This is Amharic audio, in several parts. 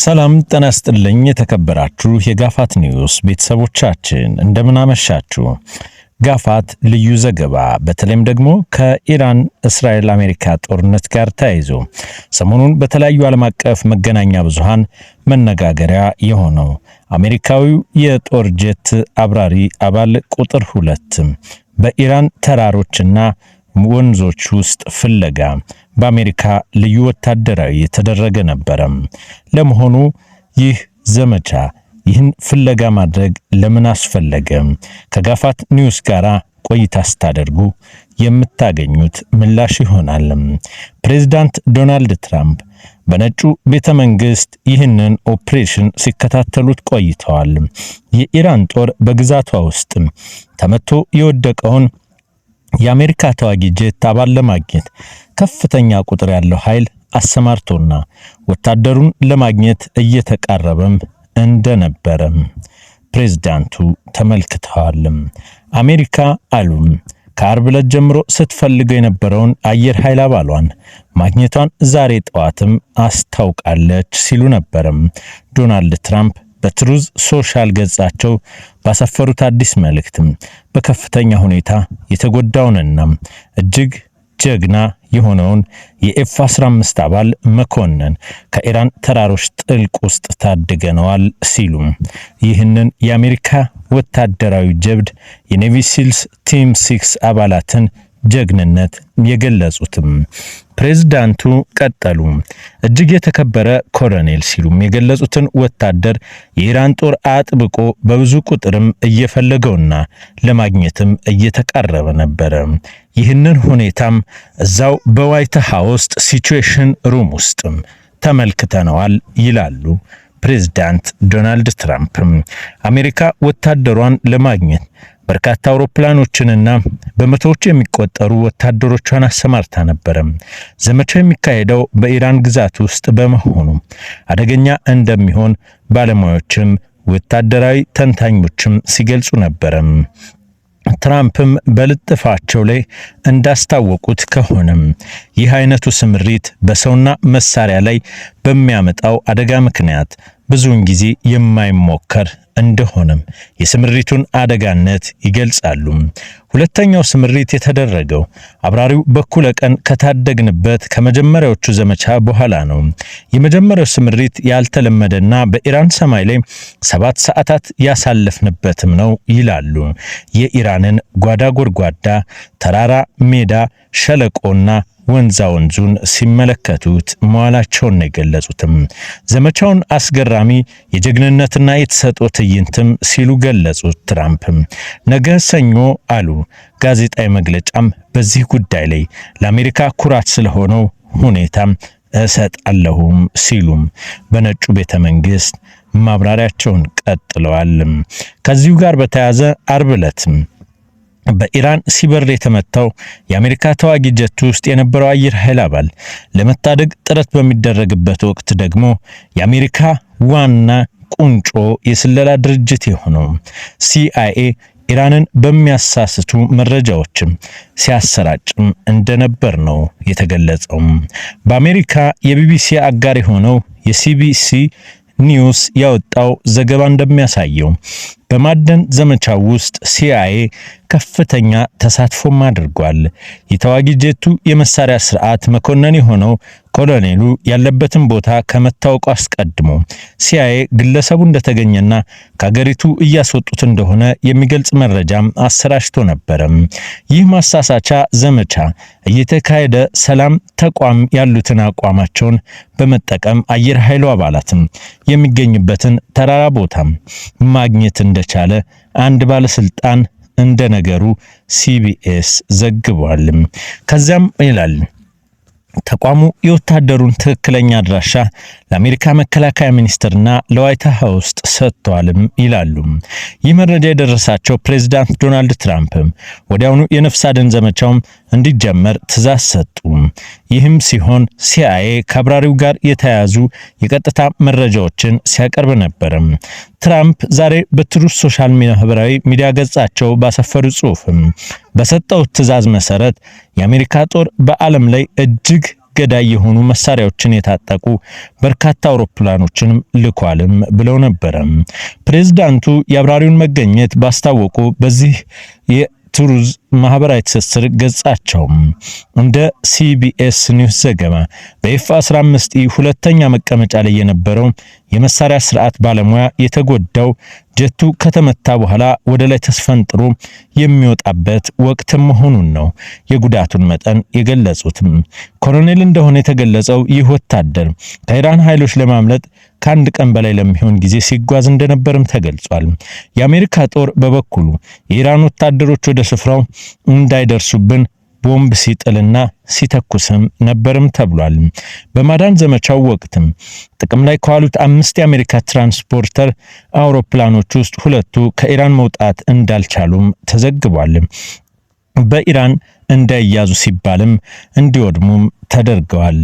ሰላም ጤና ይስጥልኝ የተከበራችሁ የጋፋት ኒውስ ቤተሰቦቻችን እንደምን አመሻችሁ። ጋፋት ልዩ ዘገባ በተለይም ደግሞ ከኢራን እስራኤል አሜሪካ ጦርነት ጋር ተያይዞ ሰሞኑን በተለያዩ ዓለም አቀፍ መገናኛ ብዙሃን መነጋገሪያ የሆነው አሜሪካዊው የጦር ጄት አብራሪ አባል ቁጥር 2 በኢራን ተራሮችና ወንዞች ውስጥ ፍለጋ በአሜሪካ ልዩ ወታደራዊ የተደረገ ነበር። ለመሆኑ ይህ ዘመቻ ይህን ፍለጋ ማድረግ ለምን አስፈለገ? ከጋፋት ኒውስ ጋር ቆይታ ስታደርጉ የምታገኙት ምላሽ ይሆናል። ፕሬዝዳንት ዶናልድ ትራምፕ በነጩ ቤተ መንግስት ይህንን ኦፕሬሽን ሲከታተሉት ቆይተዋል። የኢራን ጦር በግዛቷ ውስጥ ተመቶ የወደቀውን የአሜሪካ ተዋጊ ጄት አባል ለማግኘት ከፍተኛ ቁጥር ያለው ኃይል አሰማርቶና ወታደሩን ለማግኘት እየተቃረበም እንደነበረም ፕሬዝዳንቱ ተመልክተዋል። አሜሪካ አሉም ከአርብ ዕለት ጀምሮ ስትፈልገው የነበረውን አየር ኃይል አባሏን ማግኘቷን ዛሬ ጠዋትም አስታውቃለች ሲሉ ነበርም ዶናልድ ትራምፕ በትሩዝ ሶሻል ገጻቸው ባሰፈሩት አዲስ መልእክትም በከፍተኛ ሁኔታ የተጎዳውንና እጅግ ጀግና የሆነውን የኤፍ-15 አባል መኮንን ከኢራን ተራሮች ጥልቅ ውስጥ ታድገነዋል ሲሉ ይህንን የአሜሪካ ወታደራዊ ጀብድ የኔቪ ሲልስ ቲም 6 አባላትን ጀግንነት የገለጹትም ፕሬዝዳንቱ ቀጠሉ። እጅግ የተከበረ ኮሎኔል ሲሉም የገለጹትን ወታደር የኢራን ጦር አጥብቆ በብዙ ቁጥርም እየፈለገውና ለማግኘትም እየተቃረበ ነበር። ይህንን ሁኔታም እዛው በዋይት ሃውስ ሲቹዌሽን ሩም ውስጥ ተመልክተነዋል ይላሉ ፕሬዝዳንት ዶናልድ ትራምፕ። አሜሪካ ወታደሯን ለማግኘት በርካታ አውሮፕላኖችንና በመቶዎች የሚቆጠሩ ወታደሮቿን አሰማርታ ነበር። ዘመቻው የሚካሄደው በኢራን ግዛት ውስጥ በመሆኑ አደገኛ እንደሚሆን ባለሙያዎችም ወታደራዊ ተንታኞችም ሲገልጹ ነበር። ትራምፕም በልጥፋቸው ላይ እንዳስታወቁት ከሆነም ይህ አይነቱ ስምሪት በሰውና መሳሪያ ላይ በሚያመጣው አደጋ ምክንያት ብዙውን ጊዜ የማይሞከር እንደሆነም የስምሪቱን አደጋነት ይገልጻሉ። ሁለተኛው ስምሪት የተደረገው አብራሪው በኩለ ቀን ከታደግንበት ከመጀመሪያዎቹ ዘመቻ በኋላ ነው። የመጀመሪያው ስምሪት ያልተለመደና በኢራን ሰማይ ላይ 7 ሰዓታት ያሳለፍንበትም ነው ይላሉ። የኢራንን ጓዳ ጎድጓዳ ተራራ፣ ሜዳ፣ ሸለቆና ወንዛ ወንዙን ሲመለከቱት መዋላቸውን ነው የገለጹትም። ዘመቻውን አስገራሚ የጀግንነትና የተሰጥኦ ትዕይንትም ሲሉ ገለጹት። ትራምፕ ነገ ሰኞ አሉ ጋዜጣዊ መግለጫም በዚህ ጉዳይ ላይ ለአሜሪካ ኩራት ስለሆነው ሁኔታም እሰጣለሁም ሲሉም በነጩ ቤተ መንግስት ማብራሪያቸውን ቀጥለዋል። ከዚሁ ጋር በተያያዘ አርብ ዕለት በኢራን ሲበር የተመታው የአሜሪካ ተዋጊ ጀት ውስጥ የነበረው አየር ኃይል አባል ለመታደግ ጥረት በሚደረግበት ወቅት ደግሞ የአሜሪካ ዋና ቁንጮ የስለላ ድርጅት የሆነው CIA ኢራንን በሚያሳስቱ መረጃዎችም ሲያሰራጭም እንደነበር ነው የተገለጸው። በአሜሪካ የቢቢሲ አጋር የሆነው የCBC ኒውስ ያወጣው ዘገባ እንደሚያሳየው በማደን ዘመቻው ውስጥ CIA ከፍተኛ ተሳትፎም አድርጓል። የተዋጊ ጄቱ የመሳሪያ ስርዓት መኮንን የሆነው ኮሎኔሉ ያለበትን ቦታ ከመታወቁ አስቀድሞ CIA ግለሰቡ እንደተገኘና ከሀገሪቱ እያስወጡት እንደሆነ የሚገልጽ መረጃም አሰራጭቶ ነበር። ይህ ማሳሳቻ ዘመቻ እየተካሄደ ሰላም ተቋም ያሉትን አቋማቸውን በመጠቀም አየር ኃይሉ አባላትም የሚገኙበትን ተራራ ቦታም ማግኘት እንደቻለ አንድ ባለስልጣን እንደነገሩ CBS ዘግቧል። ከዛም ይላል ተቋሙ የወታደሩን ትክክለኛ አድራሻ ለአሜሪካ መከላከያ ሚኒስትርና ለዋይት ሃውስ ሰጥቷልም ይላሉ። ይህ መረጃ የደረሳቸው ፕሬዝዳንት ዶናልድ ትራምፕ ወዲያውኑ የነፍስ አድን ዘመቻው እንዲጀመር ትዕዛዝ ሰጡ። ይህም ሲሆን CIA ከአብራሪው ጋር የተያያዙ የቀጥታ መረጃዎችን ሲያቀርብ ነበር። ትራምፕ ዛሬ በትሩዝ ሶሻል ማህበራዊ ሚዲያ ገጻቸው ባሰፈሩ ጽሑፍም በሰጠው ትዕዛዝ መሰረት የአሜሪካ ጦር በዓለም ላይ እጅግ ገዳይ የሆኑ መሳሪያዎችን የታጠቁ በርካታ አውሮፕላኖችንም ልኳልም ብለው ነበር። ፕሬዝዳንቱ የአብራሪውን መገኘት ባስታወቁ በዚህ የትሩዝ ማህበራዊ ትስስር ገጻቸው እንደ ሲቢኤስ ኒውስ ዘገባ በኤፍ-15 ሁለተኛ መቀመጫ ላይ የነበረው የመሳሪያ ስርዓት ባለሙያ የተጎዳው ጀቱ ከተመታ በኋላ ወደ ላይ ተስፈንጥሮ የሚወጣበት ወቅት መሆኑን ነው የጉዳቱን መጠን የገለጹት። ኮሎኔል እንደሆነ የተገለጸው ይህ ወታደር ከኢራን ኃይሎች ለማምለጥ ከአንድ ቀን በላይ ለሚሆን ጊዜ ሲጓዝ እንደነበርም ተገልጿል። የአሜሪካ ጦር በበኩሉ የኢራን ወታደሮች ወደ ስፍራው እንዳይደርሱብን ቦምብ ሲጥልና ሲተኩስም ነበርም ተብሏል። በማዳን ዘመቻው ወቅትም ጥቅም ላይ ከዋሉት 5 የአሜሪካ ትራንስፖርተር አውሮፕላኖች ውስጥ 2ቱ ከኢራን መውጣት እንዳልቻሉም ተዘግቧል። በኢራን እንዳይያዙ ሲባልም እንዲወድሙም ተደርገዋል።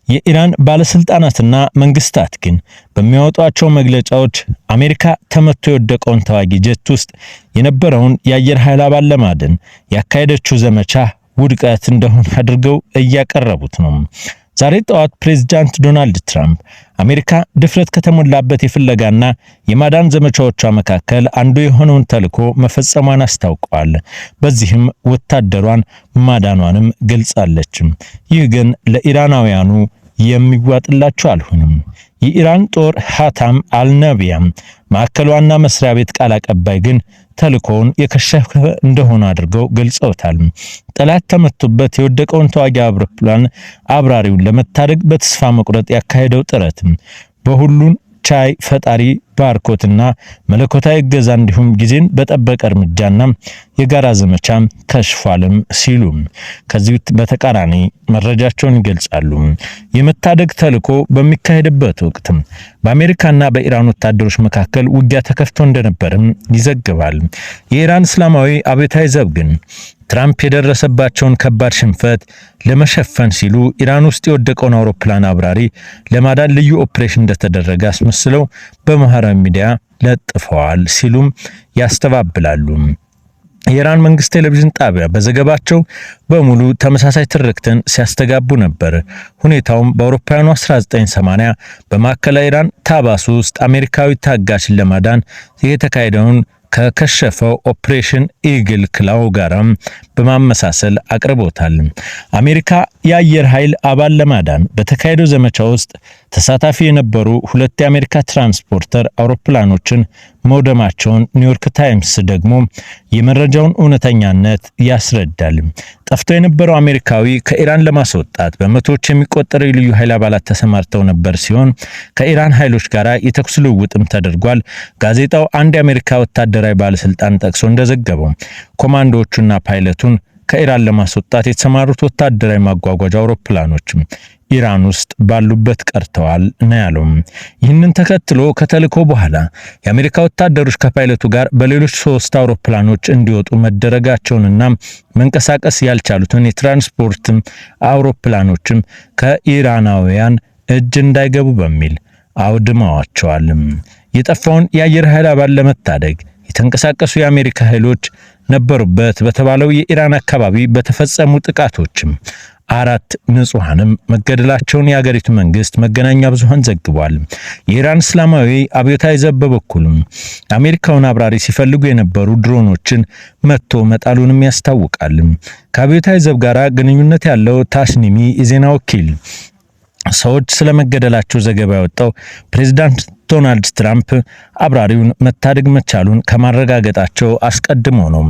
የኢራን ባለስልጣናትና መንግስታት ግን በሚያወጧቸው መግለጫዎች አሜሪካ ተመቶ የወደቀውን ተዋጊ ጀት ውስጥ የነበረውን የአየር ኃይል አባል ለማደን ያካሄደችው ዘመቻ ውድቀት እንደሆነ አድርገው እያቀረቡት ነው። ዛሬ ጠዋት ፕሬዝዳንት ዶናልድ ትራምፕ አሜሪካ ድፍረት ከተሞላበት የፍለጋና የማዳን ዘመቻዎቿ መካከል አንዱ የሆነውን ተልዕኮ መፈጸሟን አስታውቀዋል። በዚህም ወታደሯን ማዳኗንም ገልጻለች። ይህ ግን ለኢራናውያኑ የሚዋጥላቸው አልሆነም። የኢራን ጦር ሐታም አልነቢያም ማዕከሏና መስሪያ ቤት ቃል አቀባይ ግን ተልዕኮውን የከሸፈ እንደሆነ አድርገው ገልጸውታል። ጠላት ተመቶበት የወደቀውን ተዋጊ አውሮፕላን አብራሪውን ለመታደግ በተስፋ መቁረጥ ያካሄደው ጥረት በሁሉን ቻይ ፈጣሪ ባርኮትና መለኮታዊ እገዛ እንዲሁም ጊዜን በጠበቀ እርምጃና የጋራ ዘመቻ ከሽፏልም ሲሉ ከዚህ በተቃራኒ መረጃቸውን ይገልጻሉ። የመታደግ ተልዕኮ በሚካሄድበት ወቅት በአሜሪካና በኢራን ወታደሮች መካከል ውጊያ ተከፍቶ እንደነበርም ይዘግባል። የኢራን እስላማዊ አብዮታዊ ዘብ ግን ትራምፕ የደረሰባቸውን ከባድ ሽንፈት ለመሸፈን ሲሉ ኢራን ውስጥ የወደቀውን አውሮፕላን አብራሪ ለማዳን ልዩ ኦፕሬሽን እንደተደረገ አስመስለው በማህበራዊ ሚዲያ ለጥፈዋል ሲሉም ያስተባብላሉ። የኢራን መንግስት ቴሌቪዥን ጣቢያ በዘገባቸው በሙሉ ተመሳሳይ ትርክትን ሲያስተጋቡ ነበር። ሁኔታውም በአውሮፓውያኑ 1980 በማዕከላዊ ኢራን ታባስ ውስጥ አሜሪካዊ ታጋችን ለማዳን የተካሄደውን ከከሸፈው ኦፕሬሽን ኢግል ክላው ጋራም በማመሳሰል አቅርቦታል። አሜሪካ የአየር ኃይል አባል ለማዳን በተካሄደው ዘመቻ ውስጥ ተሳታፊ የነበሩ 2 የአሜሪካ ትራንስፖርተር አውሮፕላኖችን መውደማቸውን ኒውዮርክ ታይምስ ደግሞ የመረጃውን እውነተኛነት ያስረዳል። ጠፍቶ የነበረው አሜሪካዊ ከኢራን ለማስወጣት በመቶዎች የሚቆጠሩ የልዩ ኃይል አባላት ተሰማርተው ነበር ሲሆን ከኢራን ኃይሎች ጋር የተኩስ ልውውጥም ተደርጓል። ጋዜጣው አንድ የአሜሪካ ወታደራዊ ባለስልጣን ጠቅሶ እንደዘገበው ኮማንዶዎቹና ፓይለቱን ከኢራን ለማስወጣት የተሰማሩት ወታደራዊ ማጓጓዣ አውሮፕላኖች ኢራን ውስጥ ባሉበት ቀርተዋል ነው ያለው። ይህንን ተከትሎ ከተልዕኮ በኋላ የአሜሪካ ወታደሮች ከፓይለቱ ጋር በሌሎች 3 አውሮፕላኖች እንዲወጡ መደረጋቸውንና መንቀሳቀስ ያልቻሉትን የትራንስፖርት አውሮፕላኖችም ከኢራናውያን እጅ እንዳይገቡ በሚል አውድመዋቸዋል። የጠፋውን የአየር ኃይል አባል ለመታደግ የተንቀሳቀሱ የአሜሪካ ኃይሎች ነበሩበት በተባለው የኢራን አካባቢ በተፈጸሙ ጥቃቶችም 4 ንጹሃንም መገደላቸውን የአገሪቱ መንግስት መገናኛ ብዙሃን ዘግቧል። የኢራን እስላማዊ አብዮታዊ ዘብ በበኩሉም አሜሪካውን አብራሪ ሲፈልጉ የነበሩ ድሮኖችን መቶ መጣሉንም ያስታውቃል። ከአብዮታዊ ዘብ ጋር ግንኙነት ያለው ታስኒሚ የዜና ወኪል ሰዎች ስለመገደላቸው ዘገባ ያወጣው ፕሬዝዳንት ዶናልድ ትራምፕ አብራሪውን መታደግ መቻሉን ከማረጋገጣቸው አስቀድሞ ነው።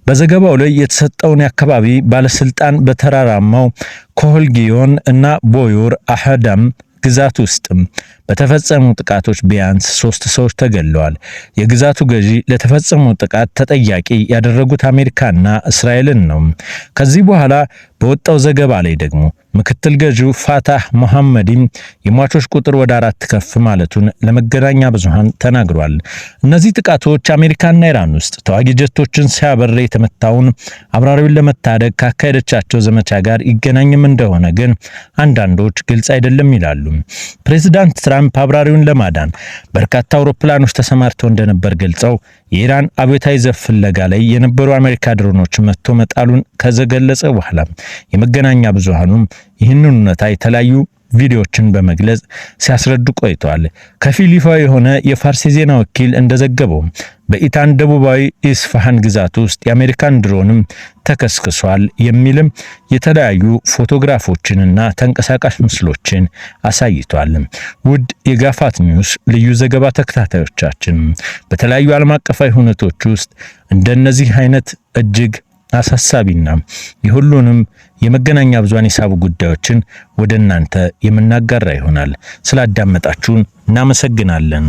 በዘገባው ላይ የተሰጠውን የአካባቢ ባለስልጣን በተራራማው ኮህልጊዮን እና ቦዮር አህዳም ግዛት ውስጥ በተፈጸሙ ጥቃቶች ቢያንስ 3 ሰዎች ተገድለዋል። የግዛቱ ገዢ ለተፈጸመው ጥቃት ተጠያቂ ያደረጉት አሜሪካና እስራኤልን ነው። ከዚህ በኋላ በወጣው ዘገባ ላይ ደግሞ ምክትል ገዢው ፋታህ መሐመዲም የሟቾች ቁጥር ወደ 4 ከፍ ማለቱን ለመገናኛ ብዙሃን ተናግሯል። እነዚህ ጥቃቶች አሜሪካና ኢራን ውስጥ ተዋጊ ጀቶችን ሲያበር የተመታውን አብራሪውን ለመታደግ ካካሄደቻቸው ዘመቻ ጋር ይገናኝም እንደሆነ ግን አንዳንዶች ግልጽ አይደለም ይላሉ። ፕሬዝዳንት ትራምፕ አብራሪውን ለማዳን በርካታ አውሮፕላኖች ተሰማርተው እንደነበር ገልጸው የኢራን አብዮታዊ ዘብ ፍለጋ ላይ የነበሩ አሜሪካ ድሮኖች መጥቶ መጣሉን ከዘገለጸ በኋላ የመገናኛ ብዙሃኑም ይህንን እውነታ የተለያዩ ቪዲዮዎችን በመግለጽ ሲያስረዱ ቆይተዋል። ከፊል ይፋዊ የሆነ የፋርስ ዜና ወኪል እንደዘገበው በኢራን ደቡባዊ ኢስፋሃን ግዛት ውስጥ የአሜሪካን ድሮንም ተከስክሷል የሚልም የተለያዩ ፎቶግራፎችንና ተንቀሳቃሽ ምስሎችን አሳይቷል። ውድ የጋፋት ኒውስ ልዩ ዘገባ ተከታታዮቻችን በተለያዩ ዓለም አቀፋዊ ሁነቶች ውስጥ እንደነዚህ አይነት እጅግ አሳሳቢና የሁሉንም የመገናኛ ብዙሃን የሳቡ ጉዳዮችን ወደ እናንተ የምናጋራ ይሆናል። ስላዳመጣችሁን እናመሰግናለን።